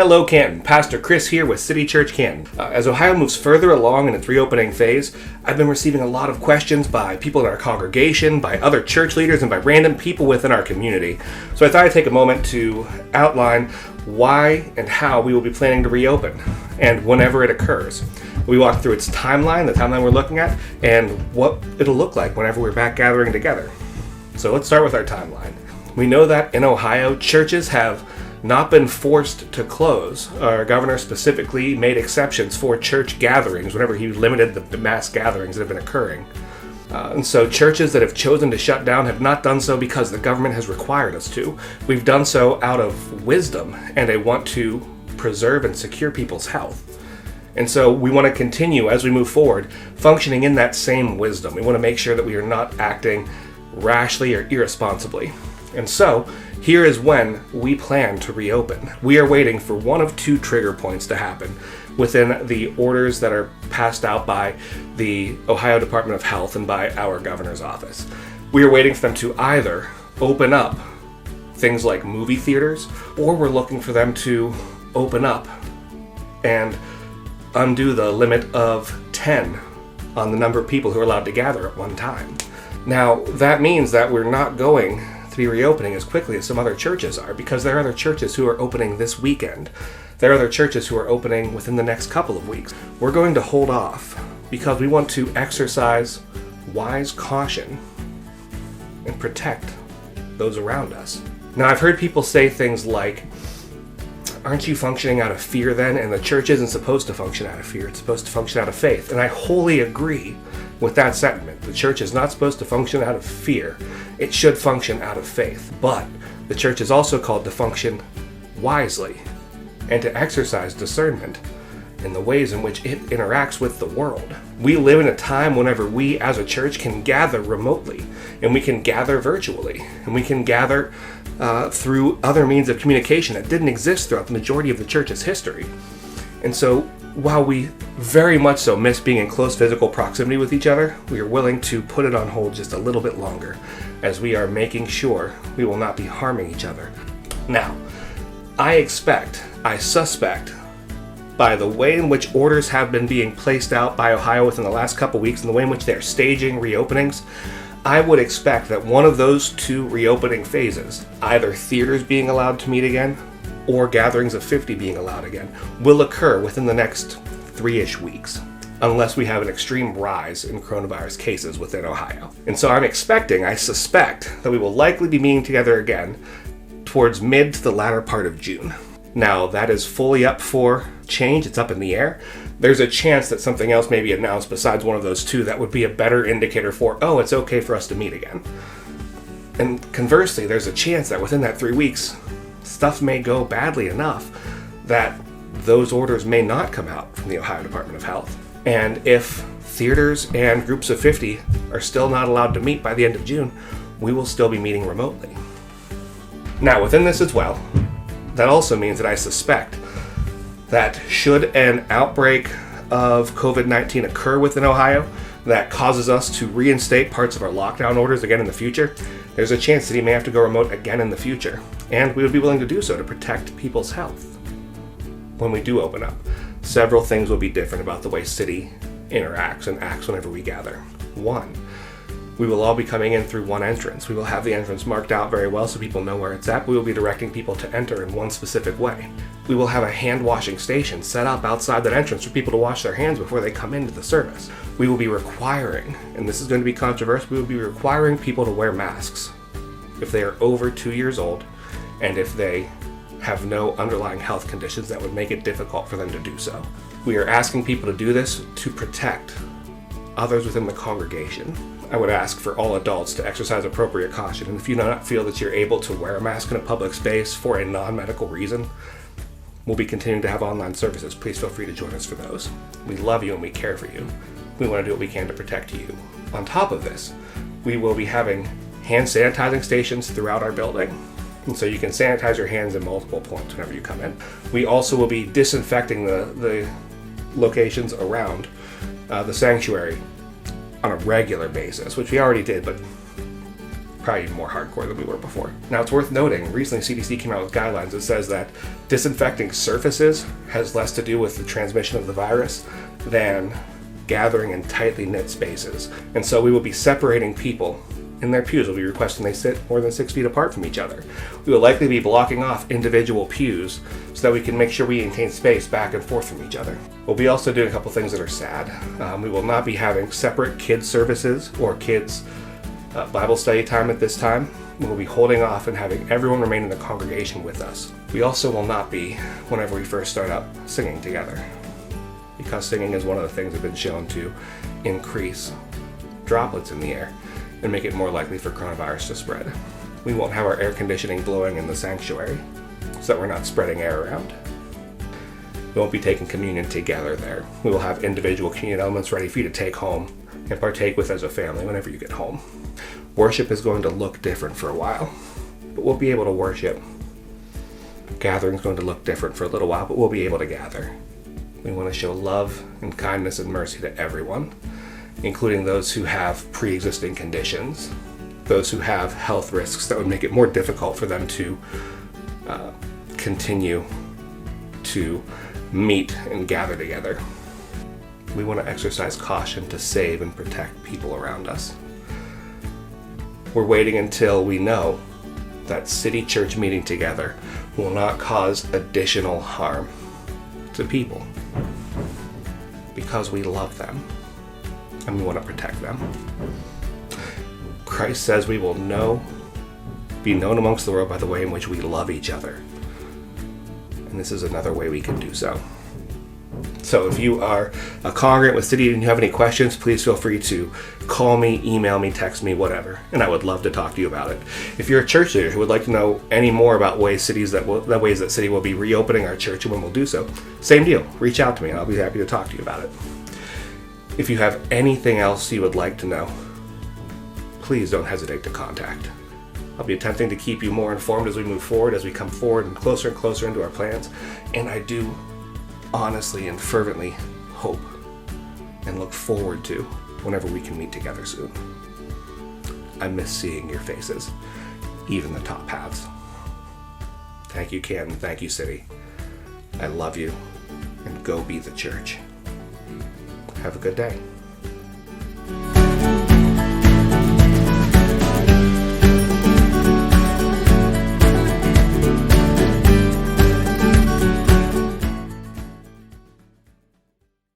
Hello Canton, Pastor Chris here with City Church Canton. As Ohio moves further along in its reopening phase, I've been receiving a lot of questions by people in our congregation, by other church leaders, and by random people within our community. So I thought I'd take a moment to outline why and how we will be planning to reopen, and whenever it occurs. We walk through its timeline, the timeline we're looking at, and what it'll look like whenever we're back gathering together. So let's start with our timeline. We know that in Ohio, churches have not been forced to close. Our governor specifically made exceptions for church gatherings whenever he limited the mass gatherings that have been occurring. And so churches that have chosen to shut down have not done so because the government has required us to. We've done so out of wisdom and a want to preserve and secure people's health. And so we want to continue as we move forward functioning in that same wisdom. We want to make sure that we are not acting rashly or irresponsibly. And so here is when we plan to reopen. We are waiting for one of two trigger points to happen within the orders that are passed out by the Ohio Department of Health and by our governor's office. We are waiting for them to either open up things like movie theaters, or we're looking for them to open up and undo the limit of 10 on the number of people who are allowed to gather at one time. Now, that means that we're not going to be reopening as quickly as some other churches are, because there are other churches who are opening this weekend. There are other churches who are opening within the next couple of weeks. We're going to hold off because we want to exercise wise caution and protect those around us. Now, I've heard people say things like, aren't you functioning out of fear then? And the church isn't supposed to function out of fear, it's supposed to function out of faith. And I wholly agree with that sentiment. The church is not supposed to function out of fear. It should function out of faith. But the church is also called to function wisely and to exercise discernment in the ways in which it interacts with the world. We live in a time whenever we as a church can gather remotely, and we can gather virtually, and we can gather through other means of communication that didn't exist throughout the majority of the church's history. And so while we very much so miss being in close physical proximity with each other, we are willing to put it on hold just a little bit longer as we are making sure we will not be harming each other. Now, I suspect, by the way in which orders have been being placed out by Ohio within the last couple weeks and the way in which they're staging reopenings, I would expect that one of those two reopening phases, either theaters being allowed to meet again or gatherings of 50 being allowed again, will occur within the next 3-ish weeks, unless we have an extreme rise in coronavirus cases within Ohio. And so I suspect that we will likely be meeting together again towards mid to the latter part of June. Now, that is fully up for change. It's up in the air. There's a chance that something else may be announced besides one of those two that would be a better indicator for, oh, it's okay for us to meet again. And conversely, there's a chance that within that 3 weeks, stuff may go badly enough that those orders may not come out from the Ohio Department of Health. And if theaters and groups of 50 are still not allowed to meet by the end of June, we will still be meeting remotely. Now, within this as well, that also means that I suspect that should an outbreak of COVID-19 occur within Ohio that causes us to reinstate parts of our lockdown orders again in the future, there's a chance that he may have to go remote again in the future. And we would be willing to do so to protect people's health. When we do open up, several things will be different about the way City interacts and acts whenever we gather. One, we will all be coming in through one entrance. We will have the entrance marked out very well so people know where it's at. We will be directing people to enter in one specific way. We will have a hand washing station set up outside that entrance for people to wash their hands before they come into the service. We will be requiring, and this is going to be controversial, we will be requiring people to wear masks if they are over 2 years old and if they have no underlying health conditions that would make it difficult for them to do so. We are asking people to do this to protect others within the congregation. I would ask for all adults to exercise appropriate caution, and if you do not feel that you're able to wear a mask in a public space for a non-medical reason, we'll be continuing to have online services. Please feel free to join us for those. We love you and we care for you. We want to do what we can to protect you. On top of this, we will be having hand sanitizing stations throughout our building, and so you can sanitize your hands in multiple points whenever you come in. We also will be disinfecting the locations around the sanctuary on a regular basis, which we already did, but probably even more hardcore than we were before. Now, it's worth noting, recently CDC came out with guidelines that says that disinfecting surfaces has less to do with the transmission of the virus than gathering in tightly knit spaces. And so we will be separating people in their pews. We'll be requesting they sit more than 6 feet apart from each other. We will likely be blocking off individual pews so that we can make sure we maintain space back and forth from each other. We'll be also doing a couple things that are sad. We will not be having separate kids services or kids Bible study time at this time. We will be holding off and having everyone remain in the congregation with us. We also will not be, whenever we first start up, singing together, because singing is one of the things that have been shown to increase droplets in the air and make it more likely for coronavirus to spread. We won't have our air conditioning blowing in the sanctuary so that we're not spreading air around. We won't be taking communion together there. We will have individual communion elements ready for you to take home and partake with as a family whenever you get home. Worship is going to look different for a while, but we'll be able to worship. Gathering is going to look different for a little while, but we'll be able to gather. We want to show love and kindness and mercy to everyone, including those who have pre-existing conditions, those who have health risks that would make it more difficult for them to continue to meet and gather together. We want to exercise caution to save and protect people around us. We're waiting until we know that City Church meeting together will not cause additional harm to people, because we love them and we want to protect them. Christ says we will be known amongst the world by the way in which we love each other. And this is another way we can do so. So if you are a congregant with City and you have any questions, please feel free to call me, email me, text me, whatever, and I would love to talk to you about it. If you're a church leader who would like to know any more about ways that City will be reopening our church and when we'll do so, same deal. Reach out to me and I'll be happy to talk to you about it. If you have anything else you would like to know, please don't hesitate to contact. I'll be attempting to keep you more informed as we move forward, as we come forward and closer into our plans, and I do honestly and fervently hope and look forward to whenever we can meet together soon. I miss seeing your faces, even the top halves. Thank you, Canton. Thank you, City. I love you, and go be the church. Have a good day.